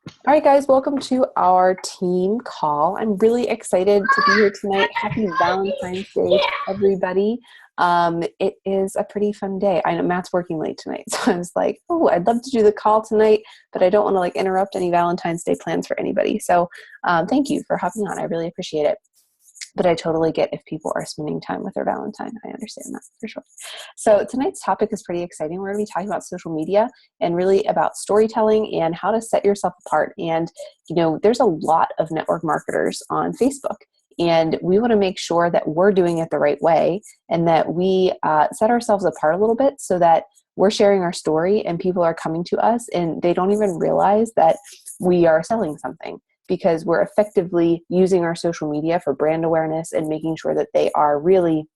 All right, guys, welcome to our team call. I'm really excited to be here tonight. Happy Valentine's Day to everybody. It is a pretty fun day. I know Matt's working late tonight, so I was like, oh, I'd love to do the call tonight, but I don't want to interrupt any Valentine's Day plans for anybody. So thank you for hopping on. I really appreciate it. But I totally get if people are spending time with their Valentine. I understand that for sure. So tonight's topic is pretty exciting. We're going to be talking about social media and really about storytelling and how to set yourself apart. And, there's a lot of network marketers on Facebook. And we want to make sure that we're doing it the right way and that we set ourselves apart a little bit so that we're sharing our story and people are coming to us and they don't even realize that we are selling something, because we're effectively using our social media for brand awareness and making sure that they are really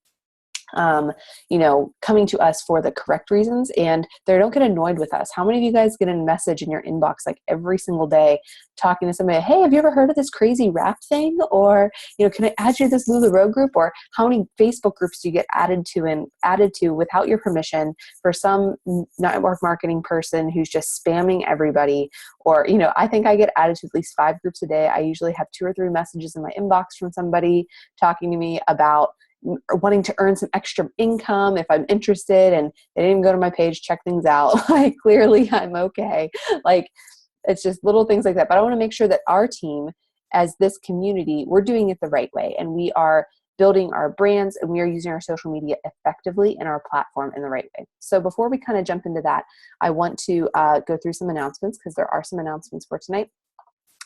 coming to us for the correct reasons and they don't get annoyed with us. How many of you guys get a message in your inbox every single day talking to somebody, hey, have you ever heard of this crazy rap thing? Or, can I add you to this LuLaRoe group? Or how many Facebook groups do you get added to without your permission for some network marketing person who's just spamming everybody? Or, I think I get added to at least 5 groups a day. I usually have 2 or 3 messages in my inbox from somebody talking to me about wanting to earn some extra income if I'm interested, and they didn't even go to my page, check things out. Clearly I'm okay. It's just little things like that. But I want to make sure that our team, as this community, we're doing it the right way. And we are building our brands and we are using our social media effectively and our platform in the right way. So before we kind of jump into that, I want to go through some announcements, because there are some announcements for tonight.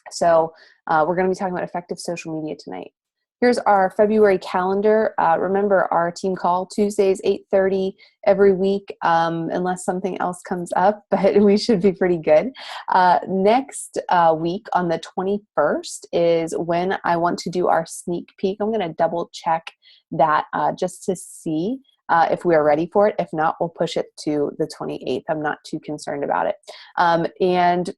So we're going to be talking about effective social media tonight. Here's our February calendar. Remember our team call, Tuesdays, 8:30 every week, unless something else comes up, but we should be pretty good. Next week on the 21st is when I want to do our sneak peek. I'm going to double check that just to see if we are ready for it. If not, we'll push it to the 28th. I'm not too concerned about it. And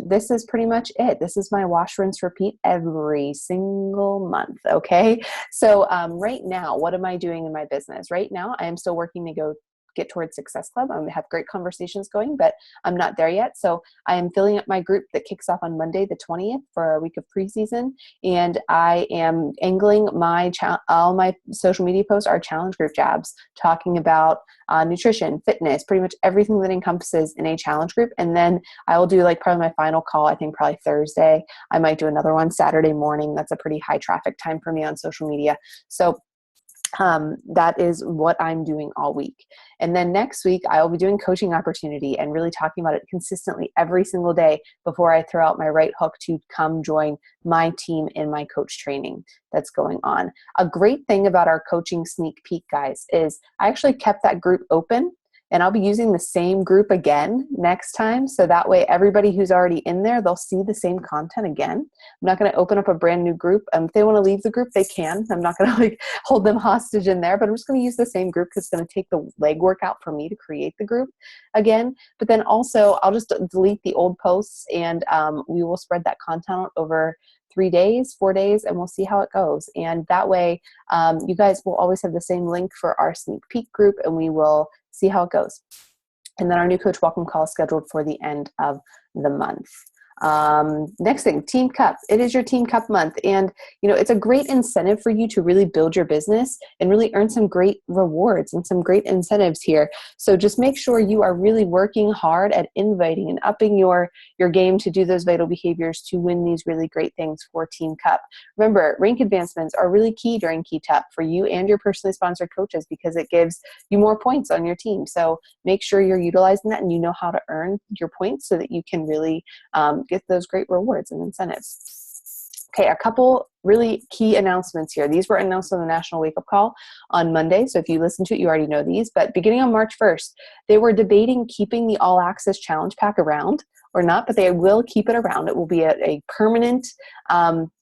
this is pretty much it. This is my wash, rinse, repeat every single month. Okay. So right now, what am I doing in my business? Right now, I am still working to get towards Success Club. I'm going to have great conversations going, but I'm not there yet. So I am filling up my group that kicks off on Monday, the 20th, for a week of preseason. And I am angling all my social media posts are challenge group jabs, talking about nutrition, fitness, pretty much everything that encompasses in a challenge group. And then I will do probably my final call, I think probably Thursday. I might do another one Saturday morning. That's a pretty high traffic time for me on social media. So that is what I'm doing all week. And then next week, I will be doing coaching opportunity and really talking about it consistently every single day before I throw out my right hook to come join my team in my coach training that's going on. A great thing about our coaching sneak peek, guys, is I actually kept that group open. And I'll be using the same group again next time. So that way, everybody who's already in there, they'll see the same content again. I'm not going to open up a brand new group. If they want to leave the group, they can. I'm not going to hold them hostage in there, but I'm just going to use the same group because it's going to take the legwork out for me to create the group again. But then also, I'll just delete the old posts and we will spread that content out over 3 days, 4 days, and we'll see how it goes. And that way, you guys will always have the same link for our sneak peek group, and we will see how it goes. And then our new coach welcome call is scheduled for the end of the month. Next thing, Team Cup. It is your Team Cup month. And, it's a great incentive for you to really build your business and really earn some great rewards and some great incentives here. So just make sure you are really working hard at inviting and upping your game to do those vital behaviors to win these really great things for Team Cup. Remember, rank advancements are really key during Key Cup for you and your personally sponsored coaches because it gives you more points on your team. So make sure you're utilizing that and you know how to earn your points so that you can really get those great rewards and incentives. Okay, a couple really key announcements here. These were announced on the National Wake Up Call on Monday. So if you listen to it, you already know these. But beginning on March 1st, they were debating keeping the All Access Challenge Pack around or not, but they will keep it around. It will be a permanent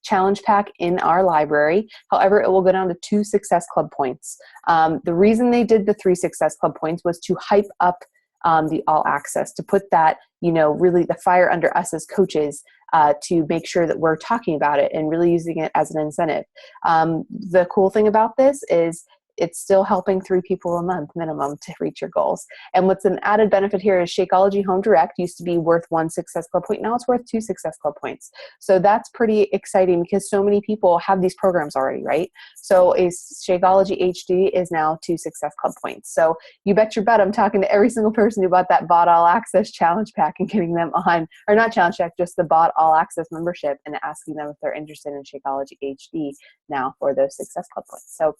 challenge pack in our library. However, it will go down to 2 Success Club points. The reason they did the 3 Success Club points was to hype up the All Access, to put that, really the fire under us as coaches to make sure that we're talking about it and really using it as an incentive. The cool thing about this is it's still helping 3 people a month minimum to reach your goals. And what's an added benefit here is Shakeology Home Direct used to be worth 1 Success Club point. Now it's worth 2 Success Club points. So that's pretty exciting because so many people have these programs already, right? So a Shakeology HD is now 2 Success Club points. So you bet your butt I'm talking to every single person who bought that Bought All Access Challenge Pack and getting them on, or not Challenge Pack, just the Bought All Access membership, and asking them if they're interested in Shakeology HD now for those Success Club points. So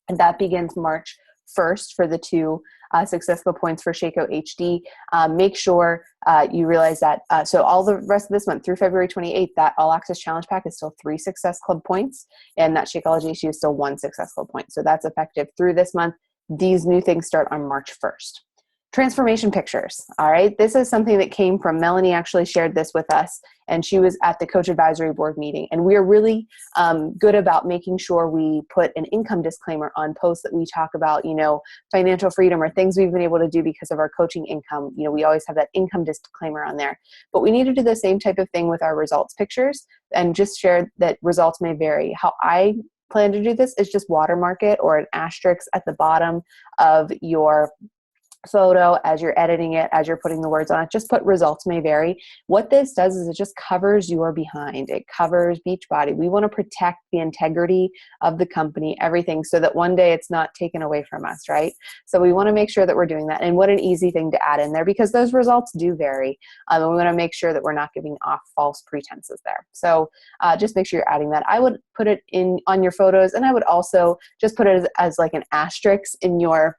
that begins March 1st for the 2 Success Club points for Shakeo HD. Make sure you realize that, so all the rest of this month through February 28th, that All Access Challenge Pack is still 3 Success Club points, and that Shakeology HD is still 1 Success Club point. So that's effective through this month. These new things start on March 1st. Transformation pictures. All right. This is something that came from Melanie, actually shared this with us, and she was at the Coach Advisory Board meeting. And we are really good about making sure we put an income disclaimer on posts that we talk about, financial freedom or things we've been able to do because of our coaching income. We always have that income disclaimer on there. But we need to do the same type of thing with our results pictures and just share that results may vary. How I plan to do this is just watermark it or an asterisk at the bottom of your photo as you're editing it, as you're putting the words on it. Just put results may vary. What this does is it just covers your behind. It covers Beachbody. We want to protect the integrity of the company, everything, so that one day it's not taken away from us, right? So we want to make sure that we're doing that. And what an easy thing to add in there, because those results do vary. And we want to make sure that we're not giving off false pretenses there. So just make sure you're adding that. I would put it in on your photos, and I would also just put it as like an asterisk in your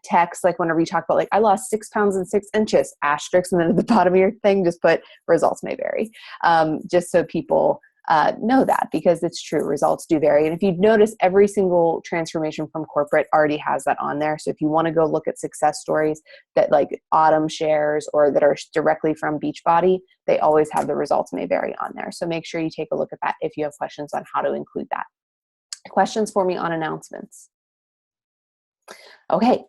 text, like whenever you talk about, like, I lost 6 pounds and 6 inches, asterisk, and then at the bottom of your thing, just put results may vary, just so people know that, because it's true, results do vary. And if you notice, every single transformation from corporate already has that on there. So if you want to go look at success stories that like Autumn shares or that are directly from Beachbody, they always have the results may vary on there. So make sure you take a look at that if you have questions on how to include that. Questions for me on announcements? Okay.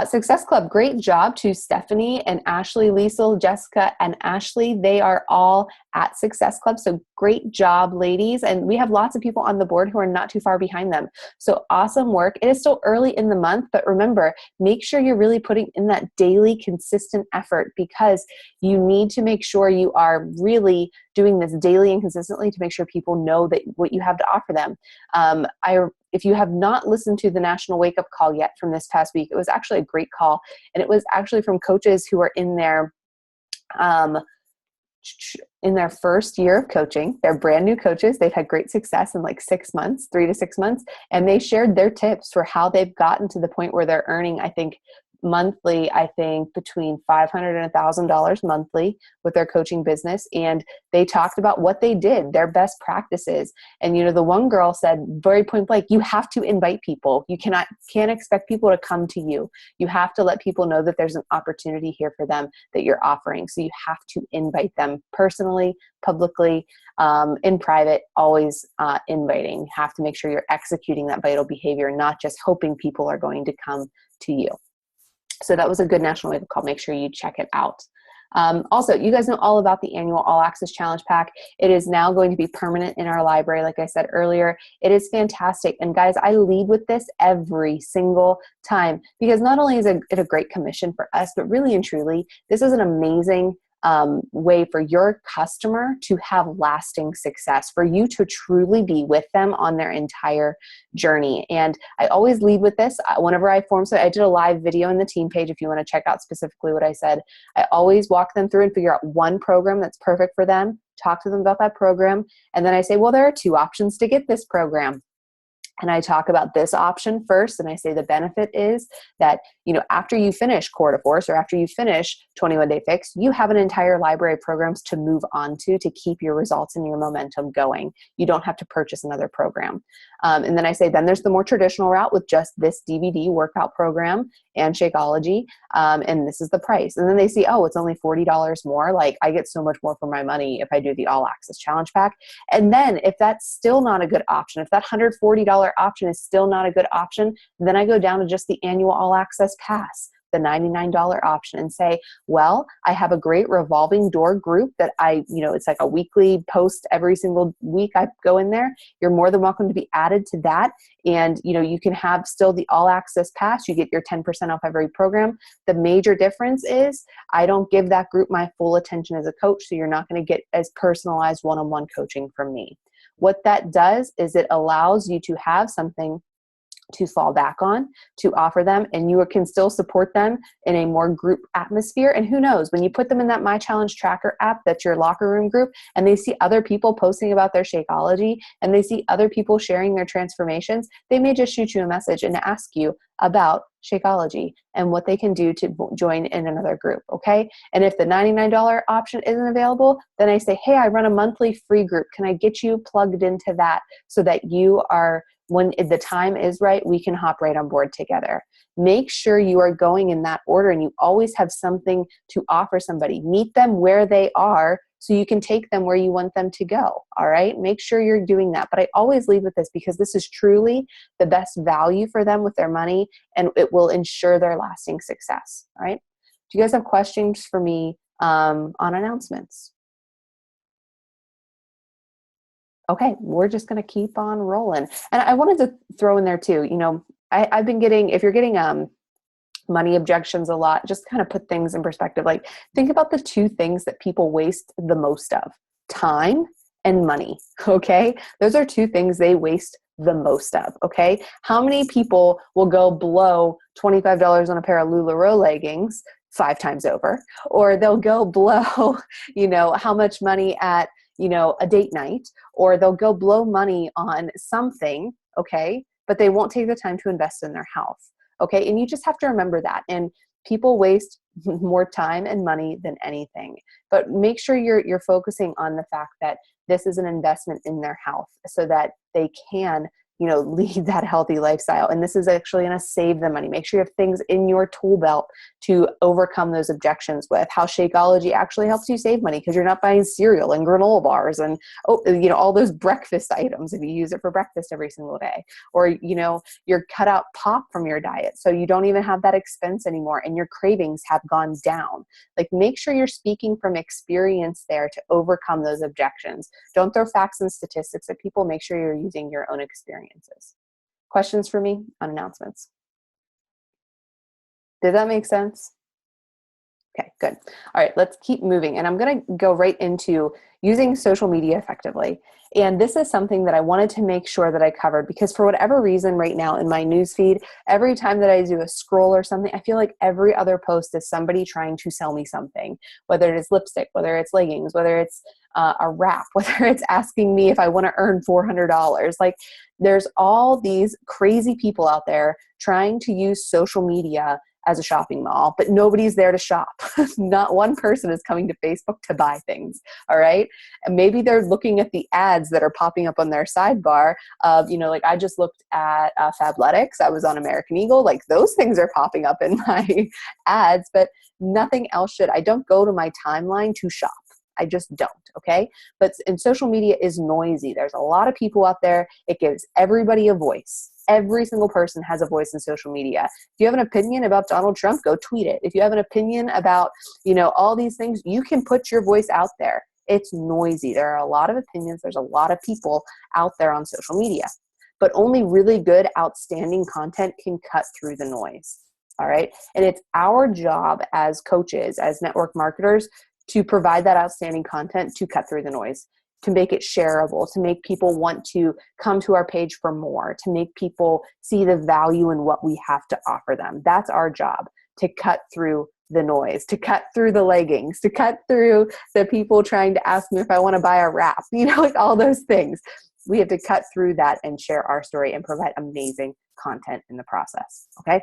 Success Club, great job to Stephanie and Ashley, Liesel, Jessica, and Ashley. They are all at Success Club. So great job, ladies. And we have lots of people on the board who are not too far behind them. So awesome work. It is still early in the month, but remember, make sure you're really putting in that daily consistent effort, because you need to make sure you are really doing this daily and consistently to make sure people know that what you have to offer them. If you have not listened to the National Wake Up Call yet from this past week, it was actually a great call. And it was actually from coaches who are in their first year of coaching. They're brand new coaches. They've had great success in like 6 months, 3 to 6 months. And they shared their tips for how they've gotten to the point where they're earning, monthly, between $500 and $1,000 monthly with their coaching business. And they talked about what they did, their best practices. And, the one girl said very point blank, you have to invite people. You can't expect people to come to you. You have to let people know that there's an opportunity here for them that you're offering. So you have to invite them personally, publicly, in private, always inviting. You have to make sure you're executing that vital behavior, not just hoping people are going to come to you. So that was a good National Wake Up Call. Make sure you check it out. Also, you guys know all about the annual All Access Challenge Pack. It is now going to be permanent in our library, like I said earlier. It is fantastic. And guys, I lead with this every single time, because not only is it a great commission for us, but really and truly, this is an amazing way for your customer to have lasting success, for you to truly be with them on their entire journey. And I always lead with this. Whenever I form, so I did a live video in the team page if you want to check out specifically what I said. I always walk them through and figure out one program that's perfect for them, talk to them about that program, and then I say, well, there are 2 options to get this program. And I talk about this option first, and I say the benefit is that, after you finish Core to Force or after you finish 21 Day Fix, you have an entire library of programs to move on to keep your results and your momentum going. You don't have to purchase another program. And then I say, then there's the more traditional route with just this DVD workout program and Shakeology, and this is the price. And then they see, oh, it's only $40 more. Like, I get so much more for my money if I do the All Access Challenge Pack. And then if that's still not a good option, if that $140 option is still not a good option, then I go down to just the annual All Access Pass the $99 option and say, well, I have a great revolving door group that it's like a weekly post every single week I go in there. You're more than welcome to be added to that. And, you can have still the all access pass. You get your 10% off every program. The major difference is I don't give that group my full attention as a coach. So you're not going to get as personalized one-on-one coaching from me. What that does is it allows you to have something to fall back on, to offer them, and you can still support them in a more group atmosphere. And who knows, when you put them in that My Challenge Tracker app, that's your locker room group, and they see other people posting about their Shakeology, and they see other people sharing their transformations, they may just shoot you a message and ask you about Shakeology and what they can do to join in another group, okay? And if the $99 option isn't available, then I say, hey, I run a monthly free group. Can I get you plugged into that so that you are, when the time is right, we can hop right on board together. Make sure you are going in that order and you always have something to offer somebody. Meet them where they are so you can take them where you want them to go, all right? Make sure you're doing that. But I always leave with this because this is truly the best value for them with their money, and it will ensure their lasting success, all right? Do you guys have questions for me on announcements? Okay, we're just going to keep on rolling. And I wanted to throw in there too, I've been getting, if you're getting money objections a lot, just kind of put things in perspective. Like, think about the two things that people waste the most of: time and money, okay? Those are two things they waste the most of, okay? How many people will go blow $25 on a pair of LuLaRoe leggings 5 times over? Or they'll go blow, how much money at, a date night, or they'll go blow money on something, okay? But they won't take the time to invest in their health, okay? And you just have to remember that. And people waste more time and money than anything. But make sure you're focusing on the fact that this is an investment in their health so that they can lead that healthy lifestyle. And this is actually going to save them money. Make sure you have things in your tool belt to overcome those objections with. How Shakeology actually helps you save money because you're not buying cereal and granola bars and all those breakfast items if you use it for breakfast every single day. Or you're cut out pop from your diet, so you don't even have that expense anymore, and your cravings have gone down. Like, make sure you're speaking from experience there to overcome those objections. Don't throw facts and statistics at people. Make sure you're using your own experiences. Questions for me on announcements? Did that make sense? Okay, good. All right, let's keep moving. And I'm going to go right into using social media effectively. And this is something that I wanted to make sure that I covered because for whatever reason right now in my newsfeed, every time that I do a scroll or something, I feel like every other post is somebody trying to sell me something, whether it is lipstick, whether it's leggings, whether it's a wrap, whether it's asking me if I want to earn $400. Like, there's all these crazy people out there trying to use social media as a shopping mall, but nobody's there to shop. Not one person is coming to Facebook to buy things, all right? And maybe they're looking at the ads that are popping up on their sidebar of, like I just looked at Fabletics. I was on American Eagle. Like, those things are popping up in my ads, but nothing else should. I don't go to my timeline to shop. I just don't, okay? But in social media is noisy. There's a lot of people out there. It gives everybody a voice. Every single person has a voice in social media. If you have an opinion about Donald Trump, go tweet it. If you have an opinion about, all these things, you can put your voice out there. It's noisy. There are a lot of opinions. There's a lot of people out there on social media. But only really good, outstanding content can cut through the noise, all right? And it's our job as coaches, as network marketers, to provide that outstanding content to cut through the noise, to make it shareable, to make people want to come to our page for more, to make people see the value in what we have to offer them. That's our job, to cut through the noise, to cut through the leggings, to cut through the people trying to ask me if I want to buy a wrap, like all those things. We have to cut through that and share our story and provide amazing content in the process, okay?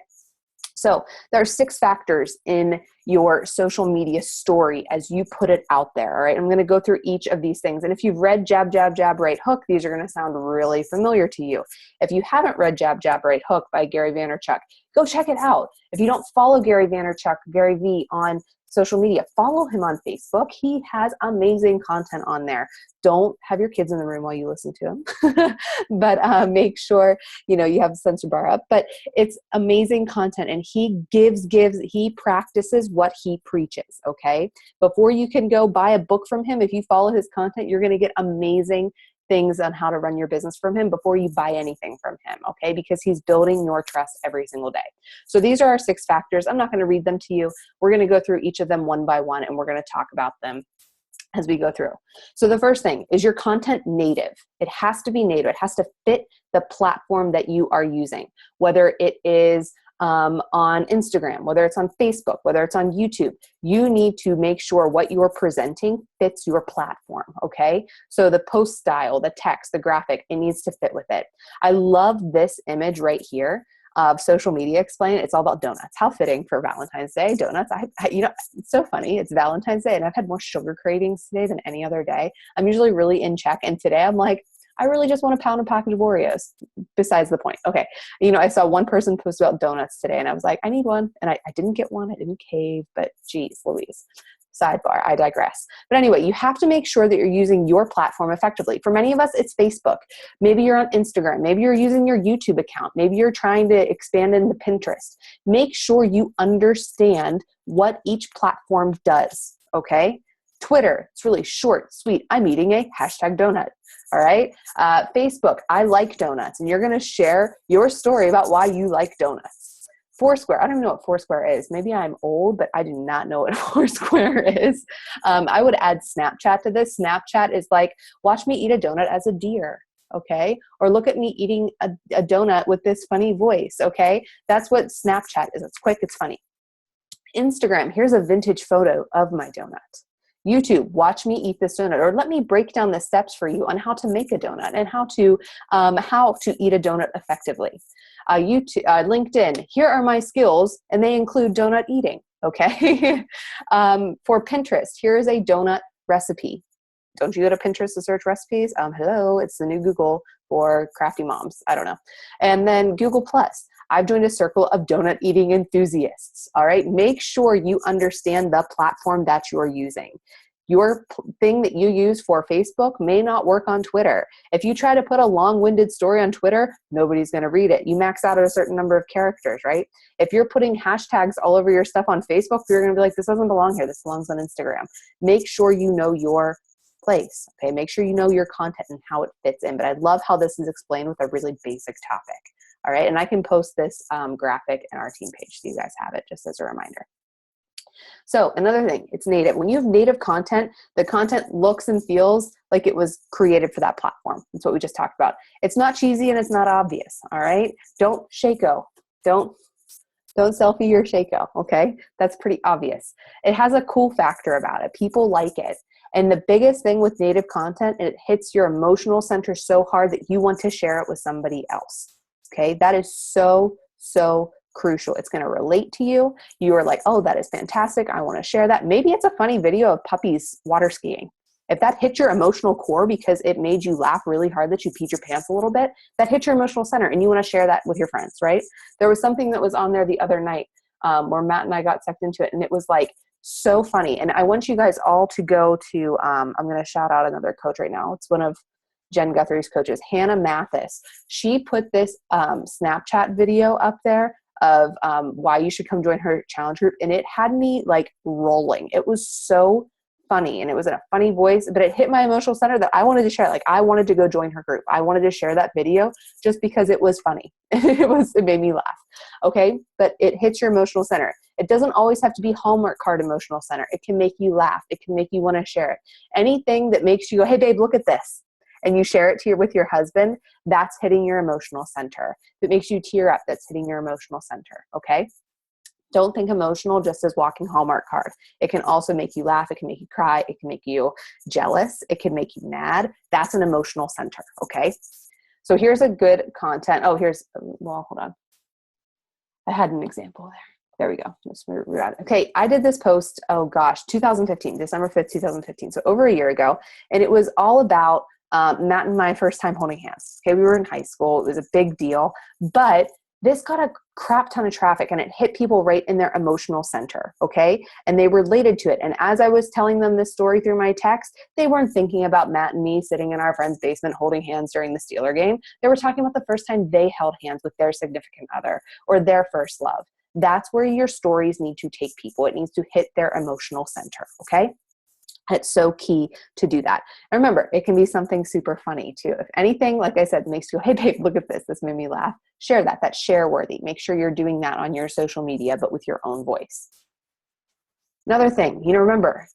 So there are 6 factors in your social media story as you put it out there, all right? I'm going to go through each of these things. And if you've read Jab, Jab, Jab, Right Hook, these are going to sound really familiar to you. If you haven't read Jab, Jab, Right Hook by Gary Vaynerchuk, go check it out. If you don't follow Gary Vaynerchuk, Gary V, on social media. Follow him on Facebook. He has amazing content on there. Don't have your kids in the room while you listen to him, but make sure, you have the censor bar up, but it's amazing content. And he he practices what he preaches. Okay. Before you can go buy a book from him, if you follow his content, you're going to get amazing things on how to run your business from him before you buy anything from him, okay? Because he's building your trust every single day. So these are our 6 factors. I'm not going to read them to you. We're going to go through each of them one by one, and we're going to talk about them as we go through. So the first thing is your content native. It has to be native. It has to fit the platform that you are using, whether it is on Instagram, whether it's on Facebook, whether it's on YouTube. You need to make sure what you're presenting fits your platform, okay? So the post style, the text, the graphic, it needs to fit with it. I love this image right here of Social Media Explain. It's all about donuts. How fitting for Valentine's Day, donuts. It's so funny. It's Valentine's Day and I've had more sugar cravings today than any other day. I'm usually really in check. And today I'm like, I really just want to pound a package of Oreos. Besides the point. Okay. I saw one person post about donuts today and I was like, I need one. And I didn't get one. I didn't cave, but geez, Louise. Sidebar, I digress. But anyway, you have to make sure that you're using your platform effectively. For many of us, it's Facebook. Maybe you're on Instagram. Maybe you're using your YouTube account. Maybe you're trying to expand into Pinterest. Make sure you understand what each platform does. Okay. Twitter, it's really short, sweet. I'm eating a #donut. All right. Facebook, I like donuts. And you're going to share your story about why you like donuts. Foursquare, I don't even know what Foursquare is. Maybe I'm old, but I do not know what Foursquare is. I would add Snapchat to this. Snapchat is like, watch me eat a donut as a deer. Okay. Or look at me eating a donut with this funny voice. Okay. That's what Snapchat is. It's quick. It's funny. Instagram, here's a vintage photo of my donut. YouTube, watch me eat this donut, or let me break down the steps for you on how to make a donut and how to eat a donut effectively. LinkedIn, here are my skills, and they include donut eating. Okay. For Pinterest, here is a donut recipe. Don't you go to Pinterest to search recipes? Hello, it's the new Google for crafty moms. I don't know. And then Google Plus. I've joined a circle of donut eating enthusiasts. All right. Make sure you understand the platform that you're using. Your thing that you use for Facebook may not work on Twitter. If you try to put a long-winded story on Twitter, nobody's going to read it. You max out at a certain number of characters, right? If you're putting hashtags all over your stuff on Facebook, you're going to be like, this doesn't belong here. This belongs on Instagram. Make sure you know your place. Okay. Make sure you know your content and how it fits in. But I love how this is explained with a really basic topic. All right. And I can post this graphic in our team page so you guys have it just as a reminder. So another thing, it's native. When you have native content, the content looks and feels like it was created for that platform. That's what we just talked about. It's not cheesy and it's not obvious. All right. Don't Shako. Don't selfie your Shako. Okay. That's pretty obvious. It has a cool factor about it. People like it. And the biggest thing with native content, it hits your emotional center so hard that you want to share it with somebody else. Okay, that is so, so crucial. It's going to relate to you. You are like, oh, that is fantastic. I want to share that. Maybe it's a funny video of puppies water skiing. If that hit your emotional core because it made you laugh really hard that you peed your pants a little bit, that hit your emotional center and you want to share that with your friends, right? There was something that was on there the other night where Matt and I got sucked into it, and it was like so funny. And I want you guys all to go to, I'm going to shout out another coach right now. It's one of Jen Guthrie's coaches, Hannah Mathis. She put this Snapchat video up there of why you should come join her challenge group. And it had me like rolling. It was so funny and it was in a funny voice, but it hit my emotional center that I wanted to share. Like I wanted to go join her group. I wanted to share that video just because it was funny. It made me laugh. Okay. But it hits your emotional center. It doesn't always have to be Hallmark card emotional center. It can make you laugh. It can make you want to share it. Anything that makes you go, hey babe, look at this. And you share it with your husband, that's hitting your emotional center. If it makes you tear up, that's hitting your emotional center, okay? Don't think emotional just as walking Hallmark card. It can also make you laugh. It can make you cry. It can make you jealous. It can make you mad. That's an emotional center, okay? So here's a good content. Oh, well, hold on. I had an example there. There we go. Okay, I did this post, 2015, December 5th, 2015. So over a year ago. And it was all about Matt and my first time holding hands. Okay, we were in high school. It was a big deal. But This got a crap ton of traffic and it hit people right in their emotional center, okay? And they related to it. And as I was telling them this story through my text, they weren't thinking about Matt and me sitting in our friend's basement holding hands during the Steeler game. They were talking about the first time they held hands with their significant other or their first love. That's where your stories need to take people. It needs to hit their emotional center, okay? It's so key to do that. And remember, it can be something super funny too. If anything, like I said, makes you, hey babe, look at this. This made me laugh. Share that. That's share worthy. Make sure you're doing that on your social media, but with your own voice. Another thing, remember,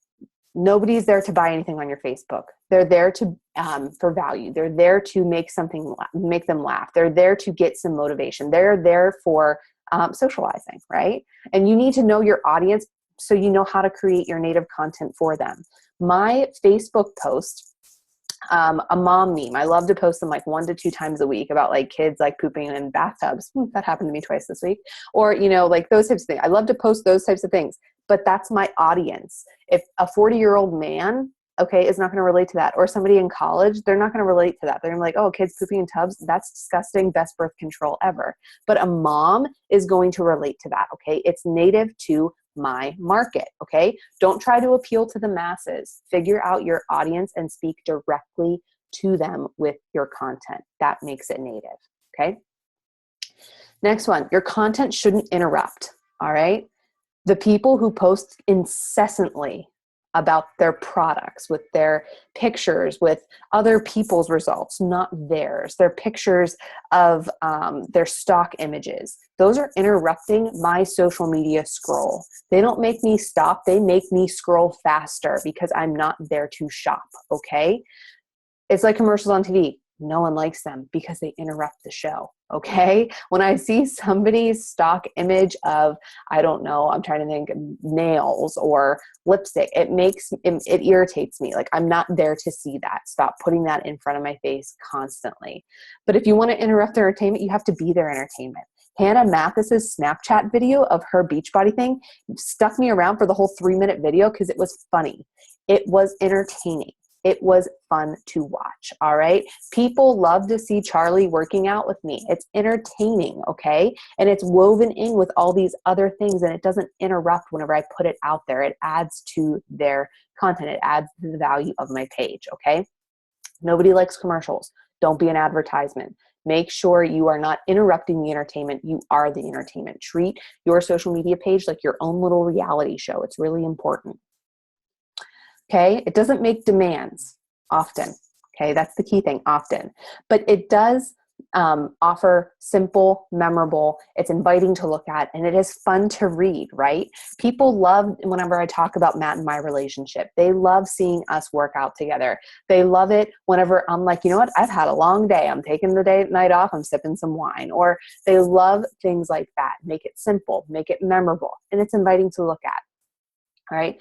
nobody's there to buy anything on your Facebook. They're there to for value. They're there to make them laugh. They're there to get some motivation. They're there for socializing, right? And you need to know your audience so you know how to create your native content for them. My Facebook post, a mom meme, I love to post them like 1 to 2 times a week about like kids like pooping in bathtubs. That happened to me twice this week. Or, like those types of things. I love to post those types of things, but that's my audience. If a 40-year-old man, okay, is not going to relate to that, or somebody in college, they're not going to relate to that. They're going to be like, oh, kids pooping in tubs, that's disgusting, best birth control ever. But a mom is going to relate to that, okay? It's native to my market, okay? Don't try to appeal to the masses. Figure out your audience and speak directly to them with your content. That makes it native, okay? Next one, your content shouldn't interrupt, all right? The people who post incessantly about their products, with their pictures, with other people's results, not theirs. Their pictures of their stock images. Those are interrupting my social media scroll. They don't make me stop. They make me scroll faster because I'm not there to shop, okay? It's like commercials on TV. No one likes them because they interrupt the show, okay? When I see somebody's stock image of, I don't know, I'm trying to think, nails or lipstick, it irritates me. Like, I'm not there to see that. Stop putting that in front of my face constantly. But if you want to interrupt their entertainment, you have to be their entertainment. Hannah Mathis's Snapchat video of her Beachbody thing stuck me around for the whole 3-minute video because it was funny. It was entertaining. It was fun to watch, all right? People love to see Charlie working out with me. It's entertaining, okay? And it's woven in with all these other things, and it doesn't interrupt whenever I put it out there. It adds to their content. It adds to the value of my page, okay? Nobody likes commercials. Don't be an advertisement. Make sure you are not interrupting the entertainment. You are the entertainment. Treat your social media page like your own little reality show. It's really important. Okay, it doesn't make demands often. Okay, that's the key thing, often. But it does offer simple, memorable, it's inviting to look at, and it is fun to read, right? People love whenever I talk about Matt and my relationship. They love seeing us work out together. They love it whenever I'm like, you know what, I've had a long day. I'm taking the night off. I'm sipping some wine. Or they love things like that. Make it simple, make it memorable, and it's inviting to look at. All right.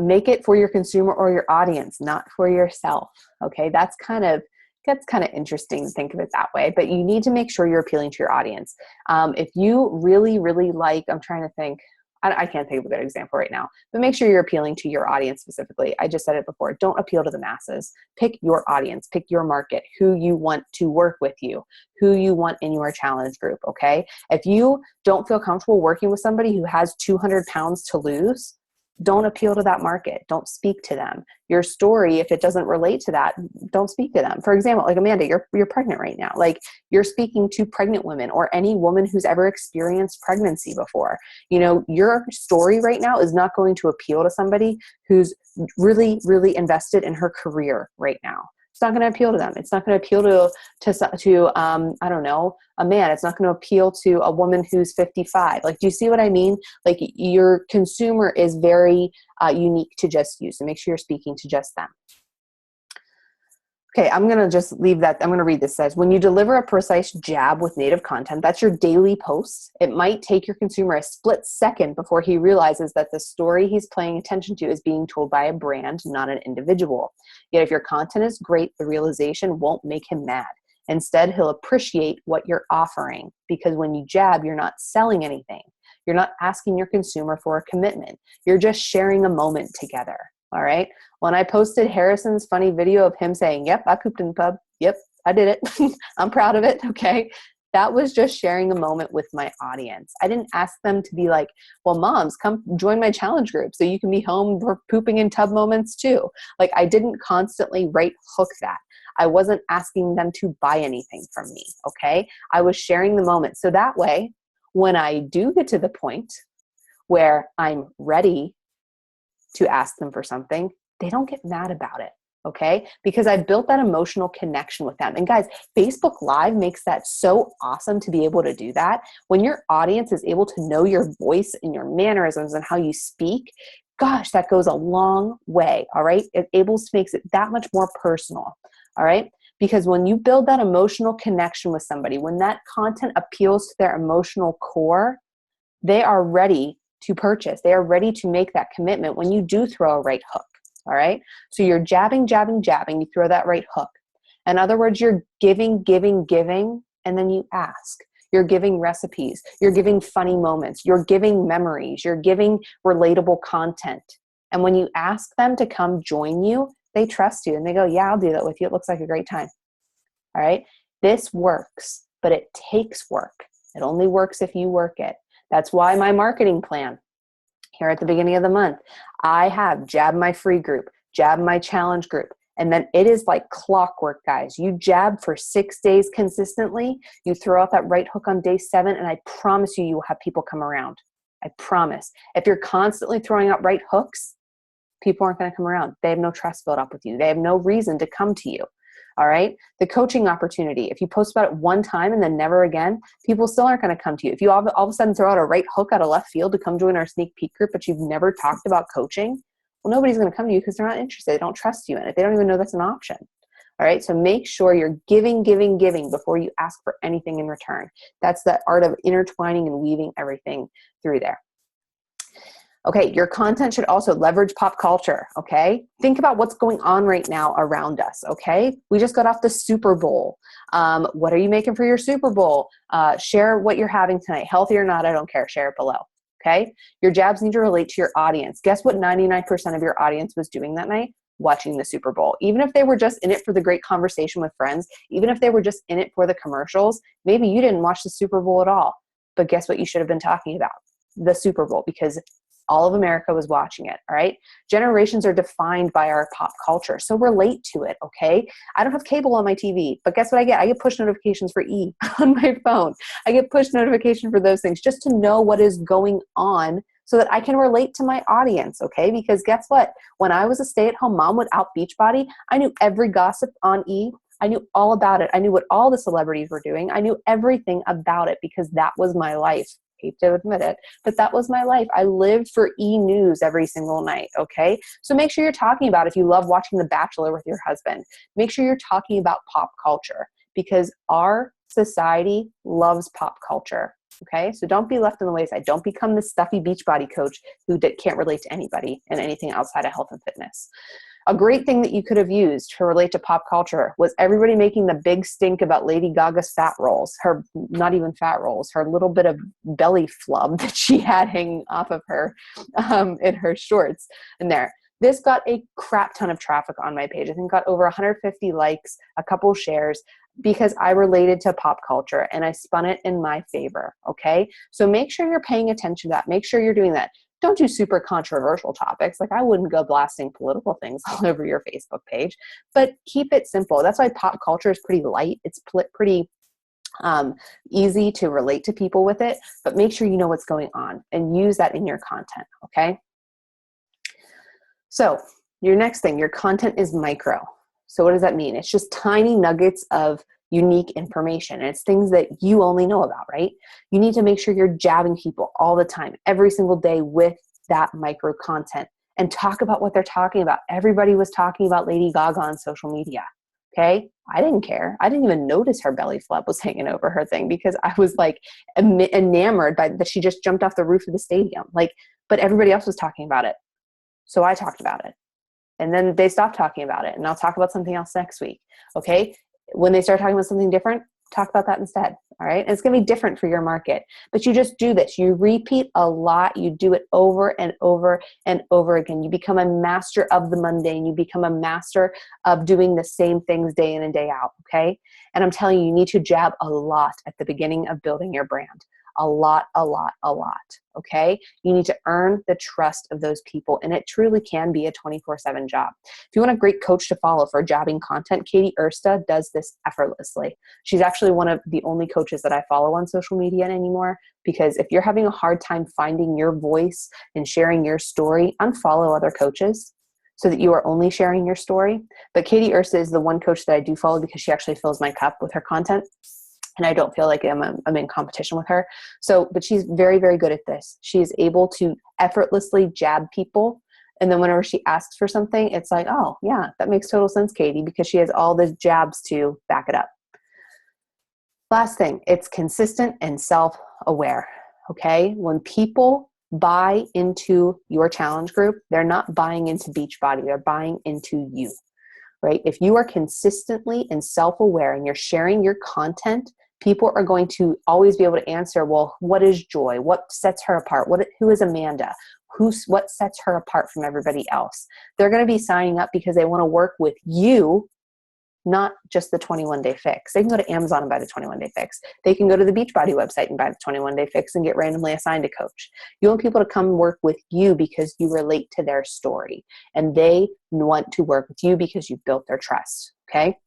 Make it for your consumer or your audience, not for yourself. Okay. That's kind of interesting to think of it that way, but you need to make sure you're appealing to your audience. If you really, really like, I'm trying to think, I can't think of a good example right now, but make sure you're appealing to your audience specifically. I just said it before. Don't appeal to the masses. Pick your audience, pick your market, who you want to work with you, who you want in your challenge group. Okay. If you don't feel comfortable working with somebody who has 200 pounds to lose, don't appeal to that market. Don't speak to them. Your story, if it doesn't relate to that, don't speak to them. For example, like Amanda, you're pregnant right now. Like, you're speaking to pregnant women or any woman who's ever experienced pregnancy before. Your story right now is not going to appeal to somebody who's really, really invested in her career right now. It's not going to appeal to them. It's not going to appeal to I don't know, a man. It's not going to appeal to a woman who's 55. Like, do you see what I mean? Like, your consumer is very unique to just you. So make sure you're speaking to just them. Okay, I'm going to just leave that. I'm going to read this. It says, when you deliver a precise jab with native content, that's your daily post. It might take your consumer a split second before he realizes that the story he's paying attention to is being told by a brand, not an individual. Yet if your content is great, the realization won't make him mad. Instead, he'll appreciate what you're offering, because when you jab, you're not selling anything. You're not asking your consumer for a commitment. You're just sharing a moment together. All right. When I posted Harrison's funny video of him saying, yep, I pooped in the pub. Yep, I did it. I'm proud of it. Okay. That was just sharing a moment with my audience. I didn't ask them to be like, well, moms, come join my challenge group so you can be home for pooping in tub moments too. Like, I didn't constantly right hook that. I wasn't asking them to buy anything from me, okay? I was sharing the moment. So that way, when I do get to the point where I'm ready to ask them for something, they don't get mad about it, okay? Because I built that emotional connection with them. And guys, Facebook Live makes that so awesome to be able to do that. When your audience is able to know your voice and your mannerisms and how you speak, gosh, that goes a long way, all right? It makes it that much more personal, all right? Because when you build that emotional connection with somebody, when that content appeals to their emotional core, they are ready to purchase. They are ready to make that commitment when you do throw a right hook, all right? So you're jabbing, jabbing, jabbing, you throw that right hook. In other words, you're giving, giving, giving, and then you ask. You're giving recipes. You're giving funny moments. You're giving memories. You're giving relatable content. And when you ask them to come join you, they trust you and they go, yeah, I'll do that with you. It looks like a great time. All right? This works, but it takes work. It only works if you work it. That's why my marketing plan here at the beginning of the month, I have jab my free group, jab my challenge group. And then it is like clockwork, guys. You jab for 6 days consistently. You throw out that right hook on day 7, and I promise you, you will have people come around. I promise. If you're constantly throwing out right hooks, people aren't going to come around. They have no trust built up with you. They have no reason to come to you. All right. The coaching opportunity. If you post about it one time and then never again, people still aren't going to come to you. If you all of a sudden throw out a right hook out of left field to come join our sneak peek group, but you've never talked about coaching, well, nobody's going to come to you because they're not interested. They don't trust you in it. They don't even know that's an option. All right. So make sure you're giving, giving, giving before you ask for anything in return. That's the art of intertwining and weaving everything through there. Okay, your content should also leverage pop culture, okay? Think about what's going on right now around us, okay? We just got off the Super Bowl. What are you making for your Super Bowl? Share what you're having tonight. Healthy or not, I don't care. Share it below, okay? Your jabs need to relate to your audience. Guess what 99% of your audience was doing that night? Watching the Super Bowl. Even if they were just in it for the great conversation with friends, even if they were just in it for the commercials, maybe you didn't watch the Super Bowl at all. But guess what you should have been talking about? The Super Bowl, because all of America was watching it, all right? Generations are defined by our pop culture, so relate to it, okay? I don't have cable on my TV, but guess what I get? I get push notifications for E! On my phone. I get push notification for those things just to know what is going on so that I can relate to my audience, okay? Because guess what? When I was a stay-at-home mom without Beachbody, I knew every gossip on E! I knew all about it. I knew what all the celebrities were doing. I knew everything about it because that was my life. Hate to admit it, but that was my life. I lived for E! News every single night, okay? So make sure you're talking about, if you love watching The Bachelor with your husband, make sure you're talking about pop culture because our society loves pop culture, okay? So don't be left in the wayside. Don't become the stuffy Beachbody coach who can't relate to anybody and anything outside of health and fitness. A great thing that you could have used to relate to pop culture was everybody making the big stink about Lady Gaga's fat rolls, her not even fat rolls, her little bit of belly flub that she had hanging off of her in her shorts in there. This got a crap ton of traffic on my page. I think got over 150 likes, a couple shares, because I related to pop culture and I spun it in my favor, okay? So make sure you're paying attention to that. Make sure you're doing that. Don't do super controversial topics. Like I wouldn't go blasting political things all over your Facebook page, but keep it simple. That's why pop culture is pretty light. It's pretty easy to relate to people with it, but make sure you know what's going on and use that in your content, okay? So your next thing, your content is micro. So what does that mean? It's just tiny nuggets of unique information. And it's things that you only know about, right? You need to make sure you're jabbing people all the time, every single day with that micro content and talk about what they're talking about. Everybody was talking about Lady Gaga on social media. Okay. I didn't care. I didn't even notice her belly flap was hanging over her thing because I was like enamored by that. She just jumped off the roof of the stadium. Like, but everybody else was talking about it. So I talked about it and then they stopped talking about it and I'll talk about something else next week. Okay. When they start talking about something different, talk about that instead. All right. And it's going to be different for your market, but you just do this. You repeat a lot. You do it over and over and over again. You become a master of the mundane. You become a master of doing the same things day in and day out. Okay. And I'm telling you, you need to jab a lot at the beginning of building your brand. A lot, a lot, a lot. Okay. You need to earn the trust of those people. And it truly can be a 24/7 job. If you want a great coach to follow for jabbing content, Katie Ersta does this effortlessly. She's actually one of the only coaches that I follow on social media anymore, because if you're having a hard time finding your voice and sharing your story, unfollow other coaches so that you are only sharing your story. But Katie Ersta is the one coach that I do follow because she actually fills my cup with her content. And I don't feel like I'm in competition with her. So, but she's very, very good at this. She is able to effortlessly jab people. And then whenever she asks for something, it's like, oh yeah, that makes total sense, Katie, because she has all the jabs to back it up. Last thing, it's consistent and self-aware. Okay. When people buy into your challenge group, they're not buying into Beachbody, they're buying into you. Right? If you are consistently and self-aware and you're sharing your content, people are going to always be able to answer, well, what is Joy? What sets her apart? Who is Amanda? What sets her apart from everybody else? They're going to be signing up because they want to work with you, not just the 21-day fix. They can go to Amazon and buy the 21-day fix. They can go to the Beachbody website and buy the 21-day fix and get randomly assigned a coach. You want people to come work with you because you relate to their story, and they want to work with you because you've built their trust. Okay.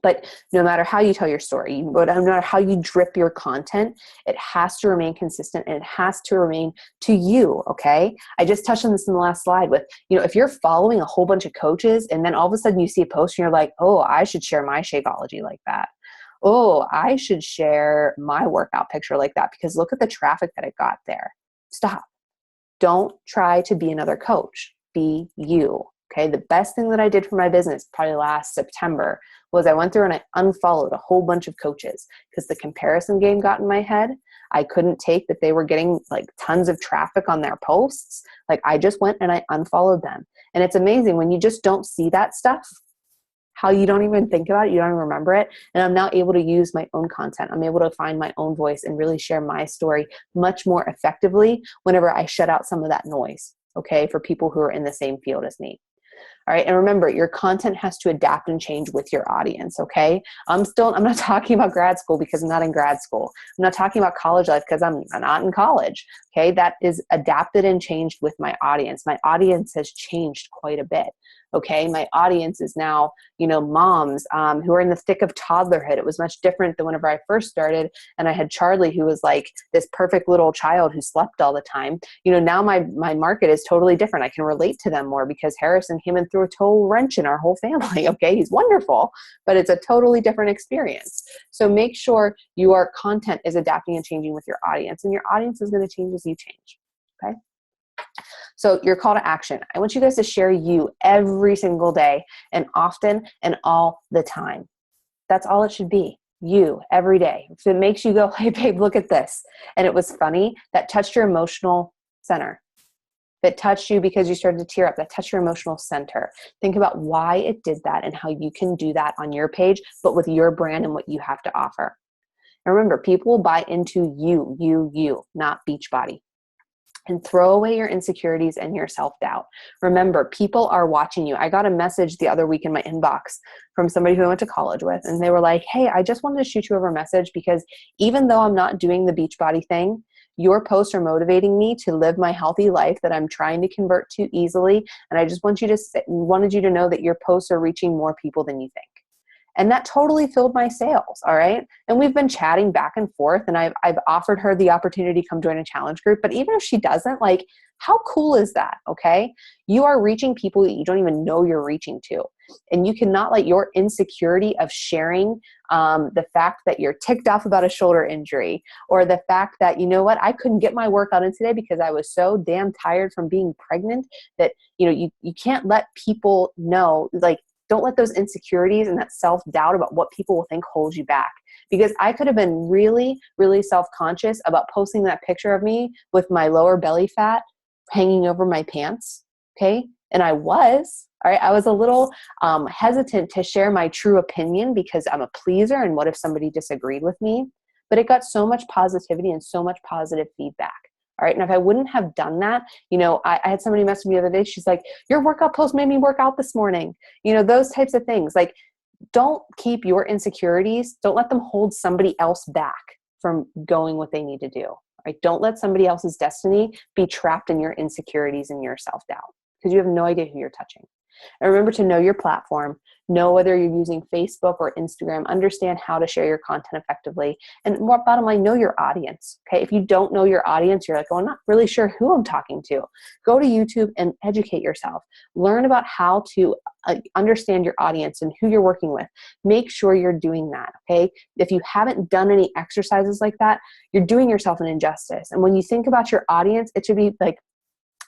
But no matter how you tell your story, no matter how you drip your content, it has to remain consistent and it has to remain to you. Okay. I just touched on this in the last slide with, if you're following a whole bunch of coaches and then all of a sudden you see a post and you're like, oh, I should share my Shakeology like that. Oh, I should share my workout picture like that because look at the traffic that it got there. Stop. Don't try to be another coach. Be you. Okay. The best thing that I did for my business probably last September was I went through and I unfollowed a whole bunch of coaches because the comparison game got in my head. I couldn't take that they were getting like tons of traffic on their posts. Like I just went and I unfollowed them. And it's amazing when you just don't see that stuff, how you don't even think about it, you don't even remember it. And I'm now able to use my own content. I'm able to find my own voice and really share my story much more effectively whenever I shut out some of that noise, okay, for people who are in the same field as me. All right. And remember, your content has to adapt and change with your audience. Okay. I'm not talking about grad school because I'm not in grad school. I'm not talking about college life because I'm not in college. Okay. That is adapted and changed with my audience. My audience has changed quite a bit. Okay. My audience is now, moms who are in the thick of toddlerhood. It was much different than whenever I first started and I had Charlie, who was like this perfect little child who slept all the time. Now my market is totally different. I can relate to them more because Harrison came in through a total wrench in our whole family. Okay. He's wonderful, but it's a totally different experience. So make sure your content is adapting and changing with your audience, and your audience is going to change as you change. Okay. So your call to action, I want you guys to share you every single day and often and all the time. That's all it should be. You every day. If it makes you go, hey babe, look at this. And it was funny, that touched your emotional center. That touched you because you started to tear up. That touched your emotional center. Think about why it did that and how you can do that on your page, but with your brand and what you have to offer. And remember, people will buy into you, not Beachbody. And throw away your insecurities and your self-doubt. Remember, people are watching you. I got a message the other week in my inbox from somebody who I went to college with, and they were like, hey, I just wanted to shoot you over a message because even though I'm not doing the Beachbody thing, your posts are motivating me to live my healthy life that I'm trying to convert to easily. And I just wanted you to know that your posts are reaching more people than you think. And that totally filled my sails. All right. And we've been chatting back and forth, and I've offered her the opportunity to come join a challenge group. But even if she doesn't, like, how cool is that? Okay. You are reaching people that you don't even know you're reaching to. And you cannot let your insecurity of sharing the fact that you're ticked off about a shoulder injury, or the fact that, I couldn't get my workout in today because I was so damn tired from being pregnant, that, you can't let people know, like, don't let those insecurities and that self-doubt about what people will think hold you back. Because I could have been really, really self-conscious about posting that picture of me with my lower belly fat hanging over my pants. Okay. And I was, All right. I was a little hesitant to share my true opinion because I'm a pleaser. And what if somebody disagreed with me? But it got so much positivity and so much positive feedback. All right. And if I wouldn't have done that, I had somebody message me the other day. She's like, your workout post made me work out this morning. Those types of things. Like, don't keep your insecurities. Don't let them hold somebody else back from going what they need to do. Right? Don't let somebody else's destiny be trapped in your insecurities and your self-doubt, because you have no idea who you're touching. And remember to know your platform, know whether you're using Facebook or Instagram, understand how to share your content effectively, and more bottom line, know your audience. Okay. If you don't know your audience, you're like, oh, I'm not really sure who I'm talking to. Go to YouTube and educate yourself. Learn about how to understand your audience and who you're working with. Make sure you're doing that. Okay. If you haven't done any exercises like that, you're doing yourself an injustice. And when you think about your audience, it should be like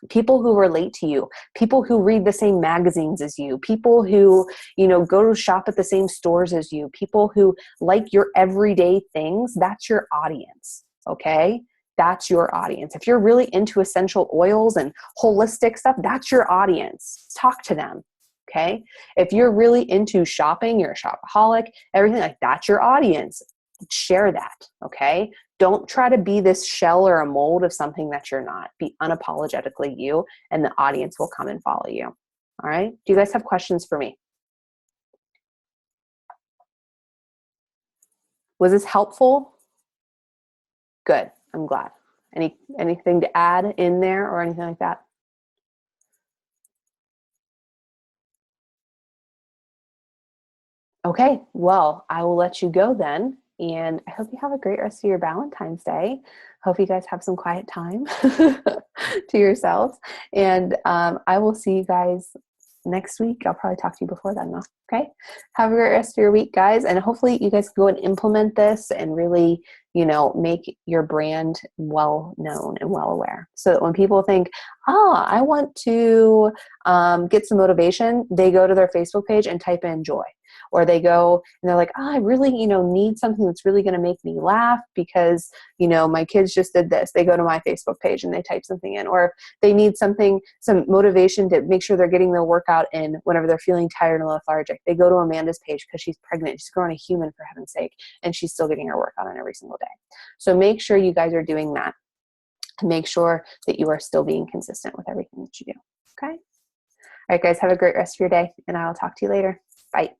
people who relate to you, people who read the same magazines as you, people who, go to shop at the same stores as you, people who like your everyday things. That's your audience. Okay. That's your audience. If you're really into essential oils and holistic stuff, that's your audience. Talk to them. Okay. If you're really into shopping, you're a shopaholic, everything like that's your audience. Share that. Okay. Don't try to be this shell or a mold of something that you're not. Be unapologetically you, and the audience will come and follow you. All right. Do you guys have questions for me? Was this helpful? Good. I'm glad. Anything to add in there or anything like that? Okay. Well, I will let you go then. And I hope you have a great rest of your Valentine's Day. Hope you guys have some quiet time to yourselves. And I will see you guys next week. I'll probably talk to you before then though. Okay. Have a great rest of your week, guys. And hopefully you guys can go and implement this and really, make your brand well known and well aware. So that when people think, I want to get some motivation, they go to their Facebook page and type in joy. Or they go and they're like, I really, need something that's really going to make me laugh because, my kids just did this. They go to my Facebook page and they type something in. Or if they need some motivation to make sure they're getting their workout in whenever they're feeling tired and lethargic, they go to Amanda's page because she's pregnant. She's growing a human, for heaven's sake, and she's still getting her workout in every single day. So make sure you guys are doing that. Make sure that you are still being consistent with everything that you do. Okay? All right, guys, have a great rest of your day, and I'll talk to you later. Bye.